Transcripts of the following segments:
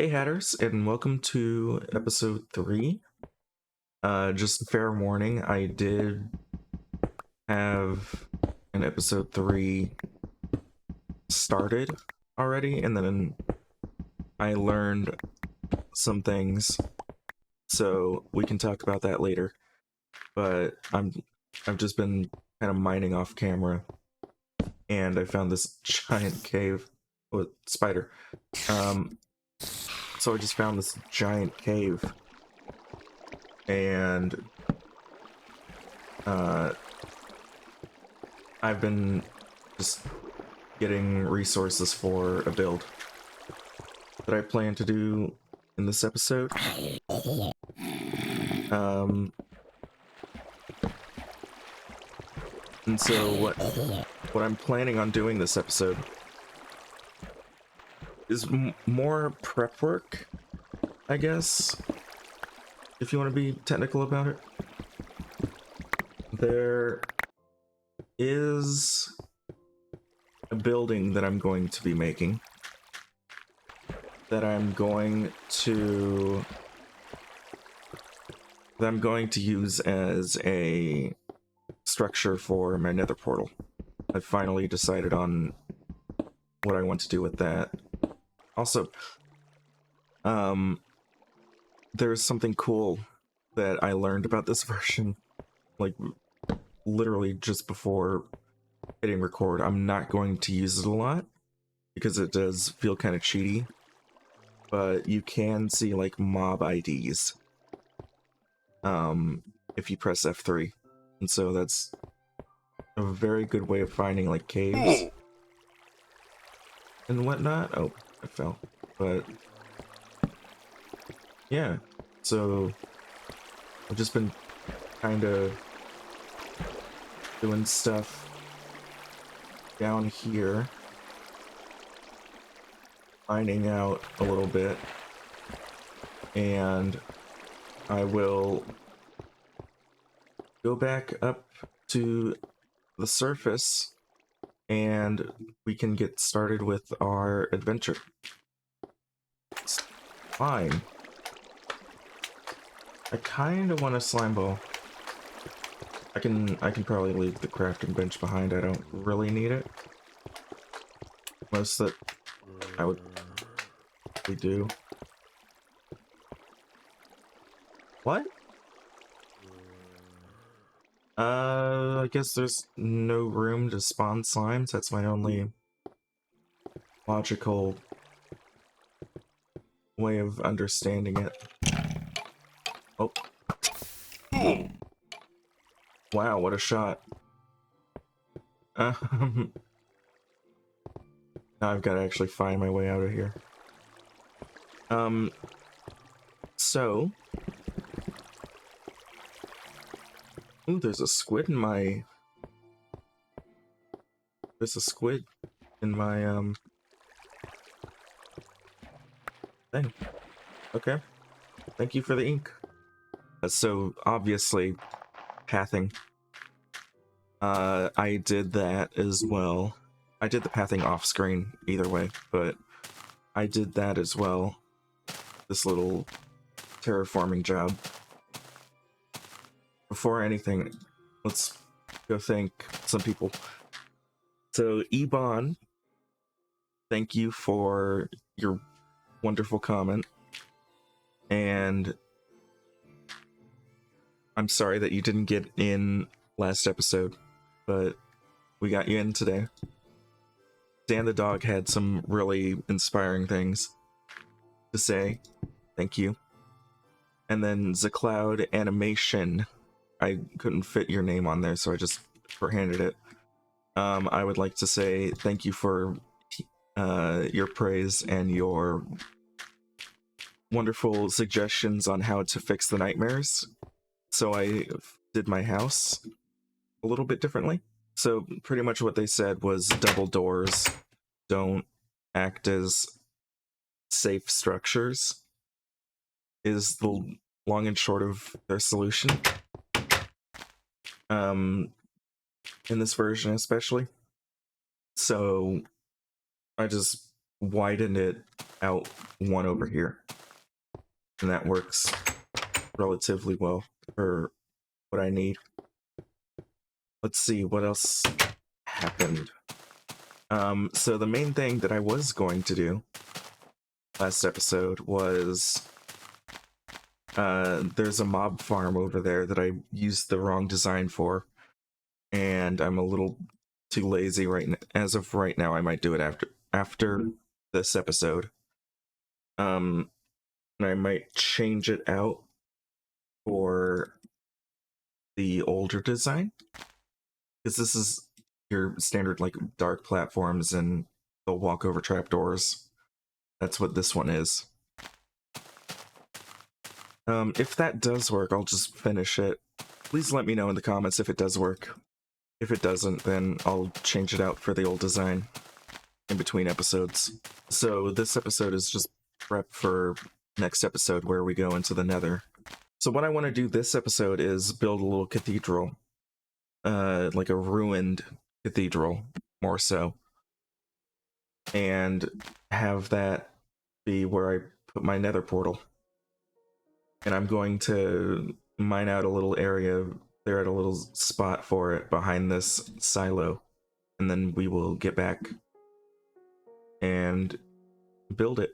Hey Hatters, and welcome to episode 3. Just a fair warning, I did have an episode 3 started already, and then I learned some things, so we can talk about that later. But I've just been kind of mining off camera, and I found this giant cave with spider. So I just found this giant cave, and I've been just getting resources for a build that I plan to do in this episode. And so what I'm planning on doing this episode is more prep work, I guess, if you want to be technical about it. There is a building that I'm going to be making that I'm going to use as a structure for my Nether Portal. I've finally decided on what I want to do with that. Also, there's something cool that I learned about this version, like literally just before hitting record. I'm not going to use it a lot because it does feel kind of cheaty, but you can see like mob IDs if you press F3, and so that's a very good way of finding like caves and whatnot. Oh, I fell. But yeah, so I've just been kind of doing stuff down here, finding out a little bit, and I will go back up to the surface and we can get started with our adventure. It's fine. I kind of want a slime ball. I can probably leave the crafting bench behind. I don't really need it. Most that I would do. What? I guess there's no room to spawn slimes. That's my only logical way of understanding it. Oh. Wow, what a shot. Now I've got to actually find my way out of here. So... Ooh, there's a squid in my... There's a squid in my, thing. Okay. Thank you for the ink. So, obviously, pathing. I did that as well. I did the pathing off screen, either way, but I did that as well. This little terraforming job. Before anything, let's go thank some people. So, Ebon, thank you for your wonderful comment. And I'm sorry that you didn't get in last episode, but we got you in today. Dan the dog had some really inspiring things to say. Thank you. And then Zacloud Animation. I couldn't fit your name on there, so I just handed it. I would like to say thank you for your praise and your wonderful suggestions on how to fix the nightmares. So I did my house a little bit differently. So pretty much what they said was double doors don't act as safe structures is the long and short of their solution. In this version especially. So I just widen it out one over here. And that works relatively well for what I need. Let's see what else happened. So the main thing that I was going to do last episode was there's a mob farm over there that I used the wrong design for, and I'm a little too lazy right now. As of right now, I might do it after this episode. And I might change it out for the older design, because this is your standard like dark platforms and they'll walk over trapdoors. That's what this one is. If that does work, I'll just finish it. Please let me know in the comments if it does work. If it doesn't, then I'll change it out for the old design in between episodes. So this episode is just prep for next episode where we go into the Nether. So what I want to do this episode is build a little cathedral. Like a ruined cathedral, more so. And have that be where I put my Nether portal. And I'm going to mine out a little area there at a little spot for it behind this silo. And then we will get back and build it.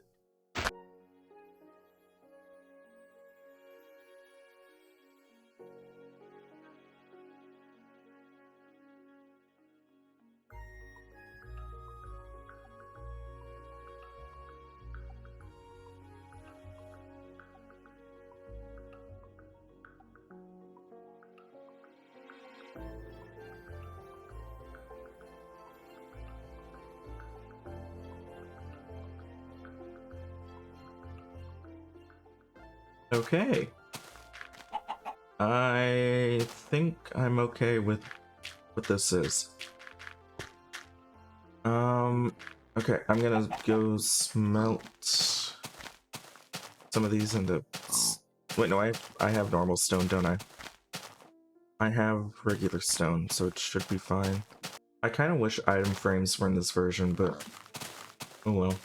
Okay. I think I'm okay with what this is. Okay, I'm gonna go smelt some of these into... Wait, no, I have normal stone, don't I? I have regular stone, so it should be fine. I kind of wish item frames were in this version, but oh well.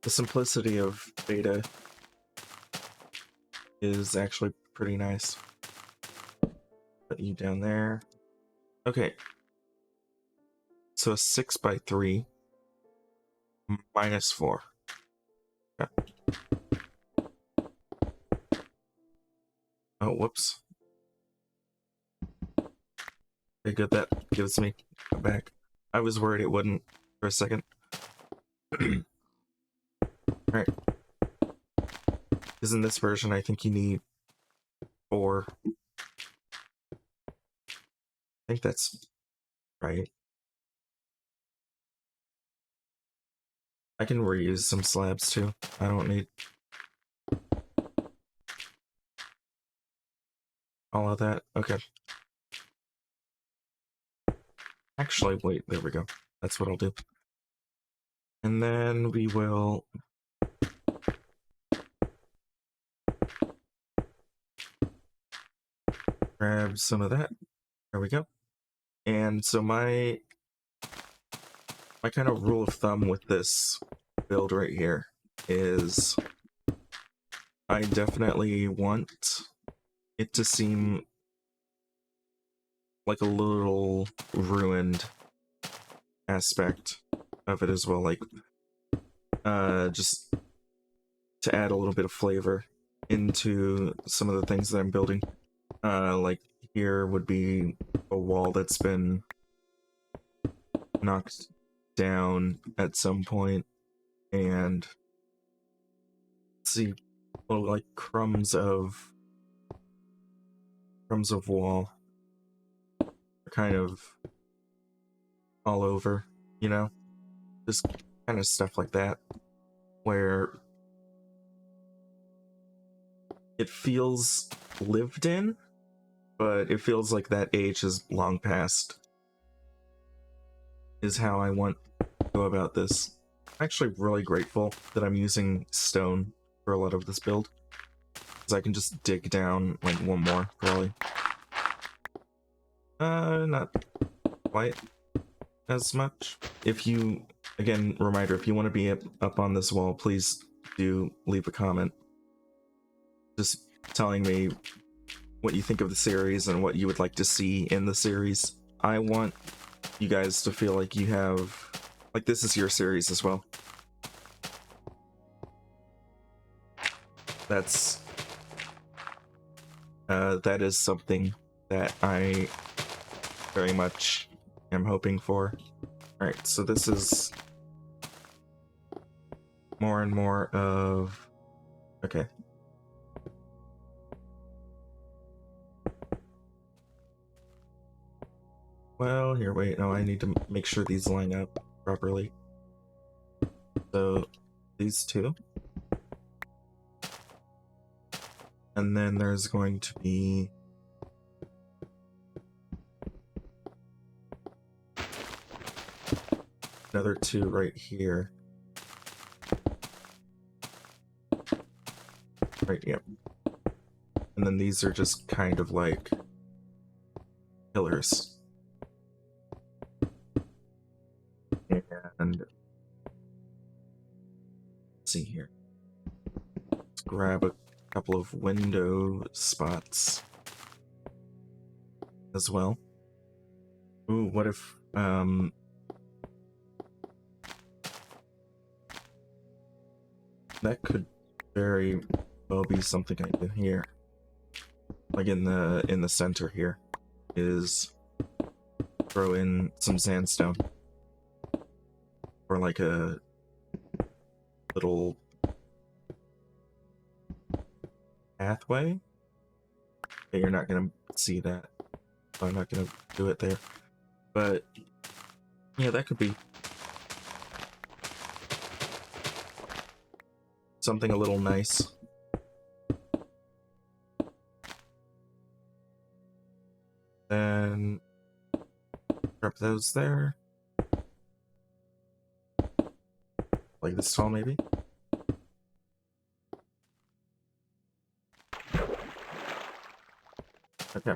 The simplicity of beta is actually pretty nice. Put you down there. Okay. So a 6x3 -4. Okay. Oh, whoops. Okay, good, that gives me a back. I was worried it wouldn't for a second. Alright. Because in this version, I think you need 4. I think that's right. I can reuse some slabs too. I don't need all of that. Okay. Actually, wait, there we go. That's what I'll do. And then we will grab some of that. There we go. And so my kind of rule of thumb with this build right here is I definitely want it to seem like a little ruined aspect of it as well, like just to add a little bit of flavor into some of the things that I'm building. Like here would be a wall that's been knocked down at some point, and see little like crumbs of wall are kind of all over, you know, just kind of stuff like that where it feels lived in, but it feels like that age is long past, is how I want to go about this. I'm actually really grateful that I'm using stone for a lot of this build, because I can just dig down like one more, probably. Not quite as much. If again, reminder, if you want to be up on this wall, please do leave a comment. Just telling me what you think of the series and what you would like to see in the series. I want you guys to feel like you have, like, this is your series as well. That is something that I very much am hoping for. Alright, so this is more and more of... Okay. Well, here, wait, no, I need to make sure these line up properly. So, these two. And then there's going to be... another two right here. Right, yep. And then these are just kind of like pillars. And let's see here. Let's grab a couple of window spots as well. Ooh, what if that could very well be something I do here. Like in the center here is throw in some sandstone. Or like a little pathway. Okay, you're not gonna see that. So I'm not gonna do it there. But yeah, that could be something a little nice. Then drop those there. Like this tall, maybe? Okay.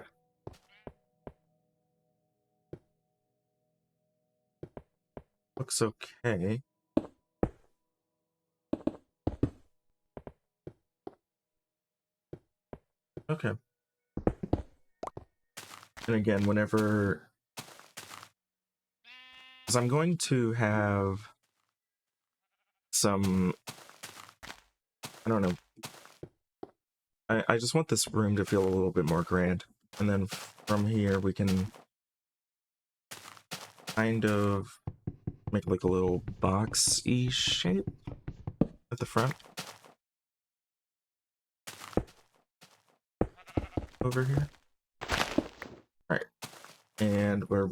Looks okay. Okay. And again, whenever... because I'm going to have some... I don't know. I just want this room to feel a little bit more grand. And then from here we can kind of make like a little box-y shape at the front. Over here. Alright. And we're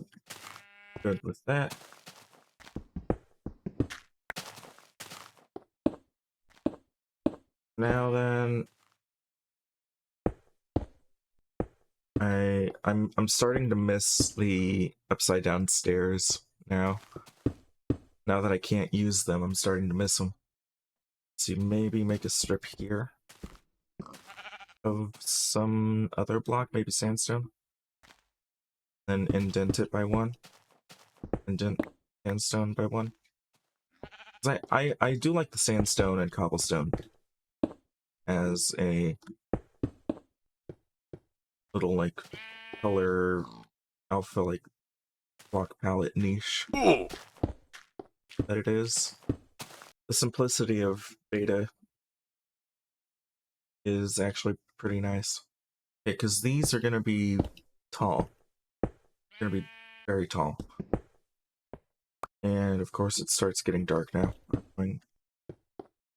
good with that. Now then, I'm starting to miss the upside down stairs now. Now that I can't use them, I'm starting to miss them. So maybe make a strip here of some other block, maybe sandstone. Then indent it by one. Indent sandstone by one. 'Cause I do like the sandstone and cobblestone as a little like color alpha like block palette niche that it is. The simplicity of beta is actually pretty nice. Okay, because these are gonna be tall. They're gonna be very tall. And of course it starts getting dark now. I'm going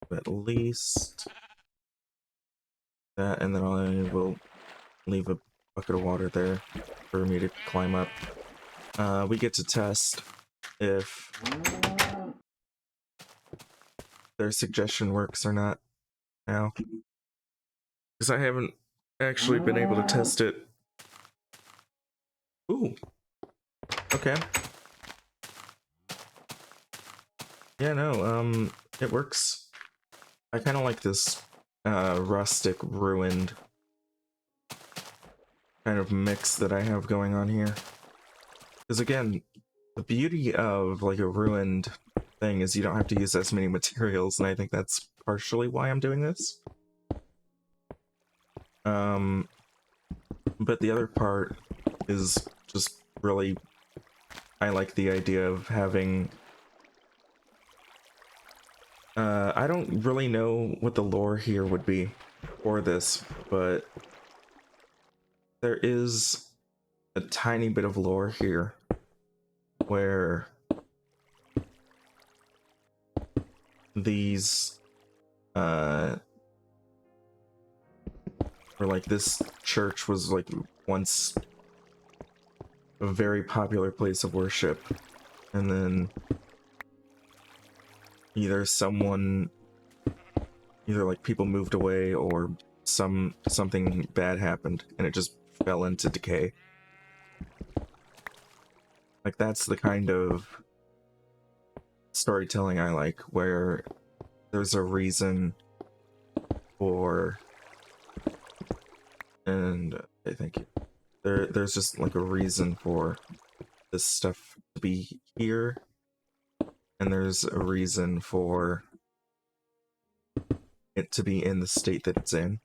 to at least that, and then I will leave a bucket of water there for me to climb up. We get to test if their suggestion works or not now. Because I haven't actually been able to test it. Ooh. Okay. Yeah, no, it works. I kind of like this rustic, ruined kind of mix that I have going on here. Because again, the beauty of like a ruined thing is you don't have to use as many materials, and I think that's partially why I'm doing this. But the other part is just really, I like the idea of having, I don't really know what the lore here would be for this, but there is a tiny bit of lore here where these, or like this church was like once a very popular place of worship, and then either like people moved away, or something bad happened and it just fell into decay. Like, that's the kind of storytelling I like, where there's a reason for, and I think there's just like a reason for this stuff to be here, and there's a reason for it to be in the state that it's in.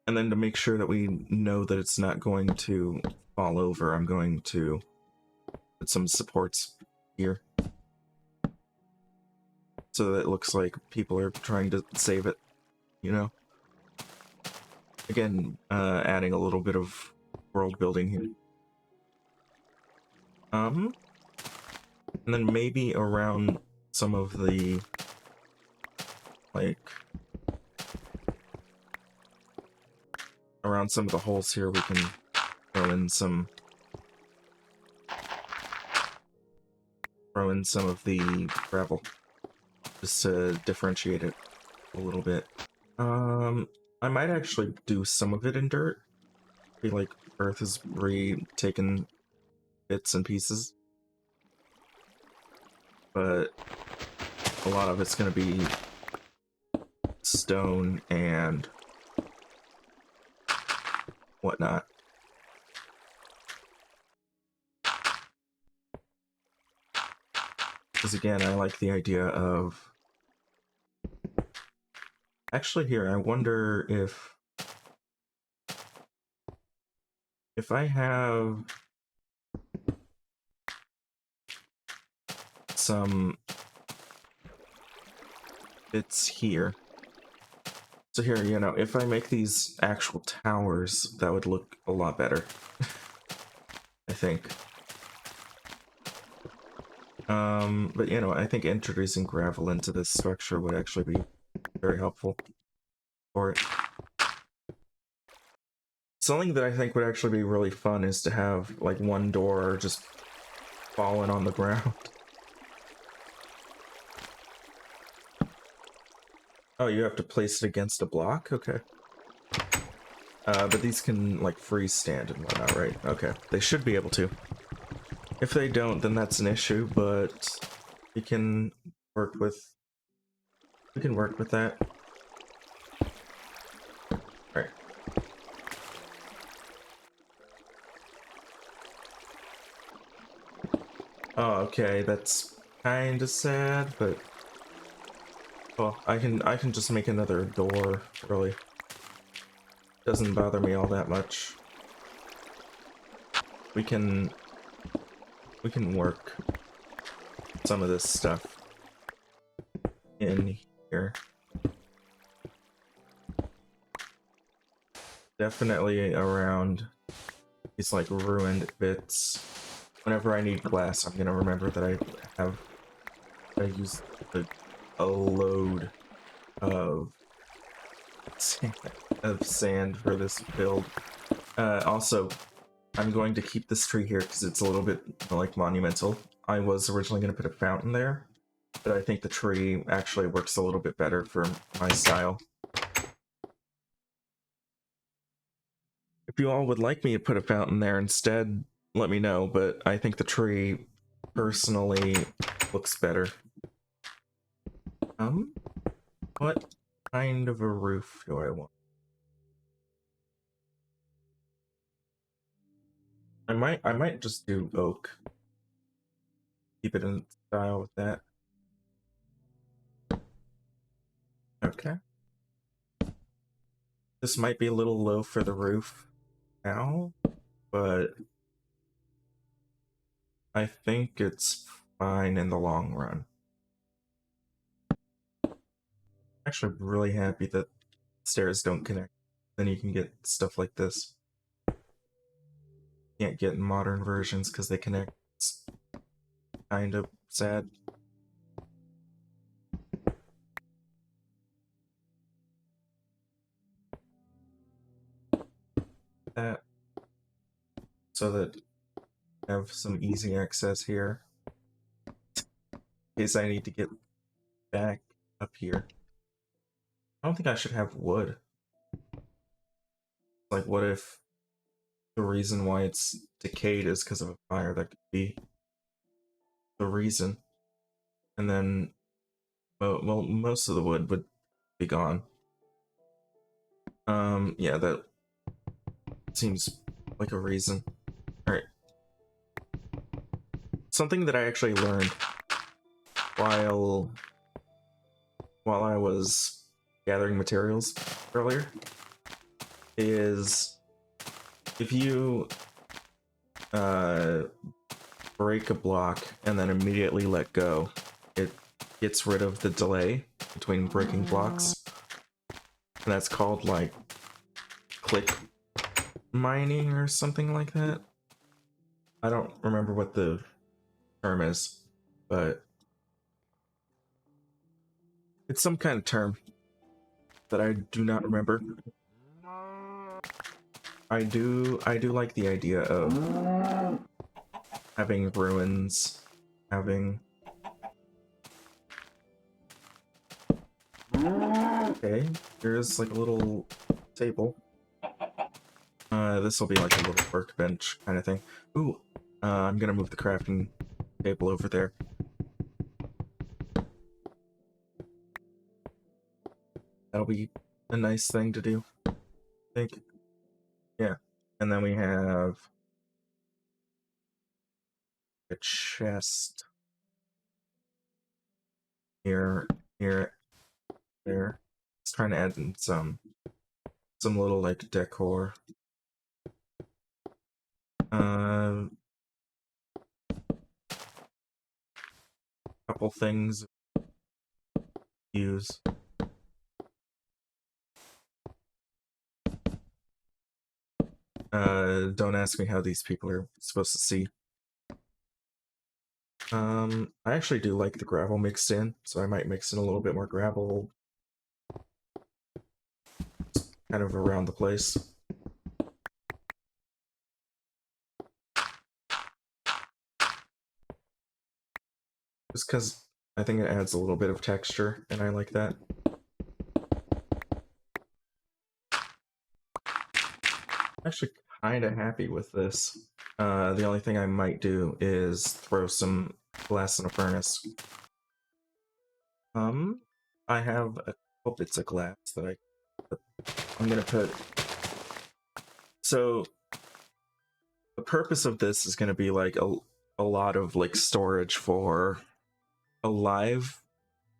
And then to make sure that we know that it's not going to fall over, I'm going to put some supports here, so that it looks like people are trying to save it, you know? Again, adding a little bit of world building here. And then maybe around some of the, like, around some of the holes here, we can throw in some of the gravel, just to differentiate it a little bit. I might actually do some of it in dirt. I feel like Earth is taken bits and pieces, but a lot of it's gonna be stone and whatnot. Because again, I like the idea of... Actually, here, I wonder if I have some bits here. So here, you know, if I make these actual towers, that would look a lot better. I think. But you know, I think introducing gravel into this structure would actually be very helpful for it. Something that I think would actually be really fun is to have, like, one door just falling on the ground. Oh, you have to place it against a block? Okay. But these can, like, freestand and whatnot, right? Okay. They should be able to. If they don't, then that's an issue, but we can work with... We can work with that. Alright. Oh, okay, that's kinda sad, but... Well, I can just make another door, really. Doesn't bother me all that much. We can work some of this stuff in here. Definitely around these, like, ruined bits. Whenever I need glass, I'm gonna remember that I use a load of sand for this build. Also, I'm going to keep this tree here because it's a little bit, like, monumental. I was originally going to put a fountain there, but I think the tree actually works a little bit better for my style. If you all would like me to put a fountain there instead, let me know, but I think the tree personally looks better. What kind of a roof do I want? I might just do oak. keep it in style with that. Okay. This might be a little low for the roof now, but I think it's fine in the long run. Actually, I'm really happy that stairs don't connect. Then you can get stuff like this. Can't get in modern versions because they connect. It's kind of sad. That so that I have some easy access here in case I need to get back up here. I don't think I should have wood. Like, what if the reason why it's decayed is because of a fire? That could be the reason. And then, well, most of the wood would be gone. Yeah, that seems like a reason. Alright. Something that I actually learned while I was gathering materials earlier is if you break a block and then immediately let go, it gets rid of the delay between breaking blocks. And that's called like click mining or something like that. I don't remember what the term is, but it's some kind of term that I do not remember. I do like the idea of having ruins, having... Okay, here's like a little table. This will be like a little workbench kind of thing. Ooh, I'm gonna move the crafting table over there. That'll be a nice thing to do, I think. Yeah, and then we have a chest here, here, there. Just trying to add in some little like decor. Couple things use. Don't ask me how these people are supposed to see. I actually do like the gravel mixed in, so I might mix in a little bit more gravel kind of around the place. Just because I think it adds a little bit of texture, and I like that. I'm actually kind of happy with this. The only thing I might do is throw some glass in a furnace. I have a couple bits of glass that I'm gonna put. So the purpose of this is gonna be like a lot of like storage for alive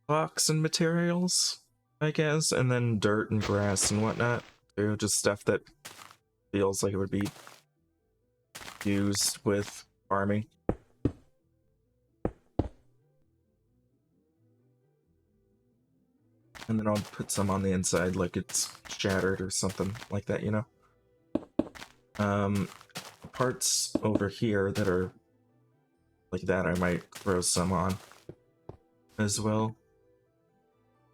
blocks and materials, I guess, and then dirt and grass and whatnot. Too, just stuff that feels like it would be used with farming. And then I'll put some on the inside like it's shattered or something like that, you know? Parts over here that are like that, I might throw some on as well.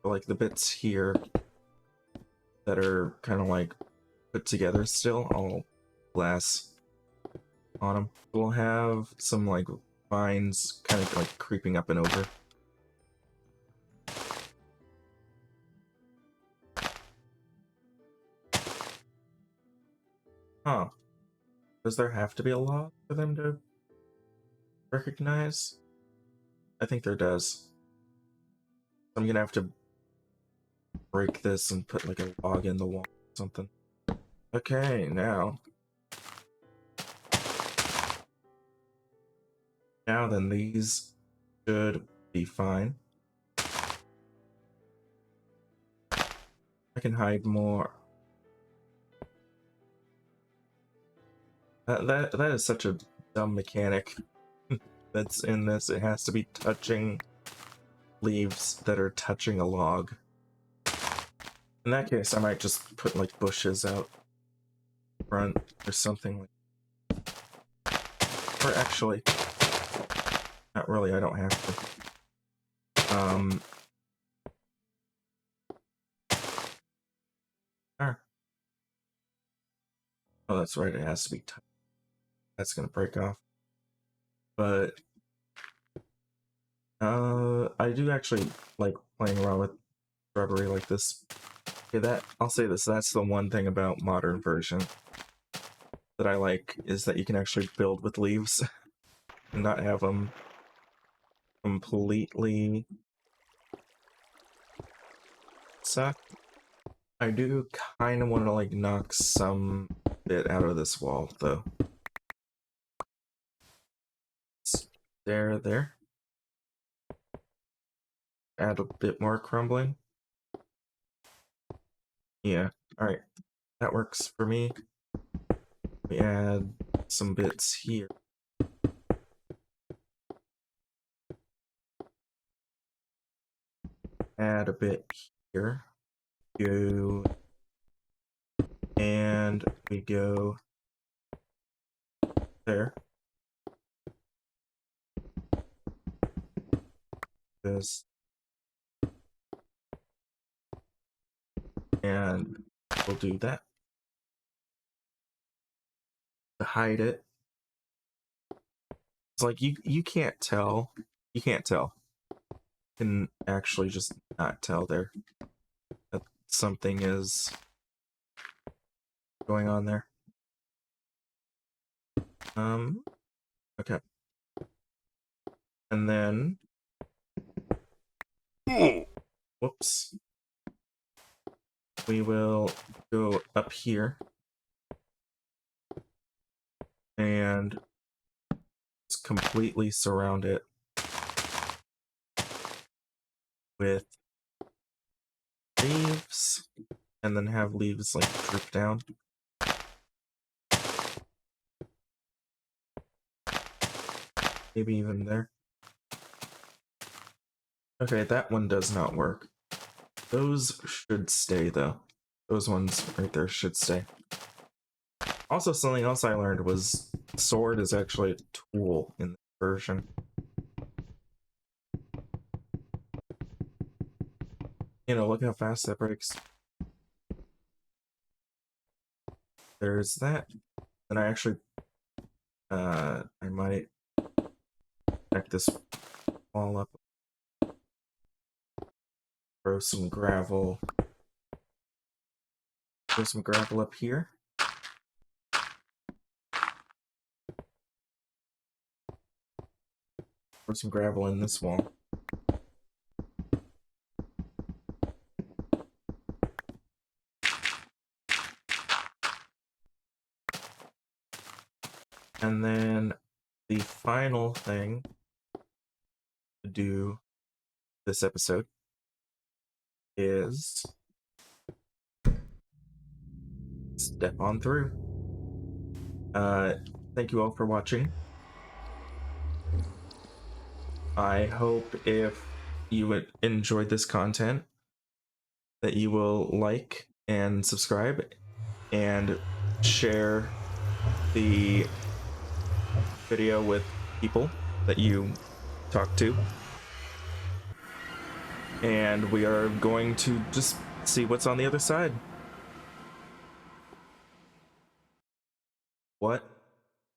But like the bits here that are kind of like put together still, I'll glass on them. We'll have some like vines kind of like creeping up and over. Huh. Does there have to be a law for them to recognize? I think there does. I'm gonna have to break this and put like a log in the wall or something. Okay, now then these should be fine. I can hide more. That is such a dumb mechanic that's in this. It has to be touching leaves that are touching a log. In that case, I might just put like bushes out front or something like. Or actually, not really. I don't have to. Oh, that's right. It has to be touched. That's gonna break off. But I do actually like playing around with shrubbery like this. Okay, I'll say this. That's the one thing about modern version that I like, is that you can actually build with leaves and not have them completely suck. I do kind of want to like knock some bit out of this wall though. There. Add a bit more crumbling. Yeah, alright. That works for me. We add some bits here. Add a bit here. Go. And we go there. This. And we'll do that. To hide it. It's like you can't tell. You can't tell. You can actually just not tell there that something is going on there. Okay. And then whoops. We will go up here and just completely surround it with leaves, and then have leaves like drip down. Maybe even there. Okay, that one does not work. Those should stay though. Those ones right there should stay. Also, something else I learned was sword is actually a tool in this version. You know, look how fast that breaks. There's that. And I actually, I might back this wall up. Throw some gravel. Throw some gravel up here. Throw some gravel in this wall. And then the final thing to do this episode is step on through. Thank you all for watching. I hope if you enjoyed this content that you will like and subscribe and share the video with people that you talk to. And we are going to just see what's on the other side. What?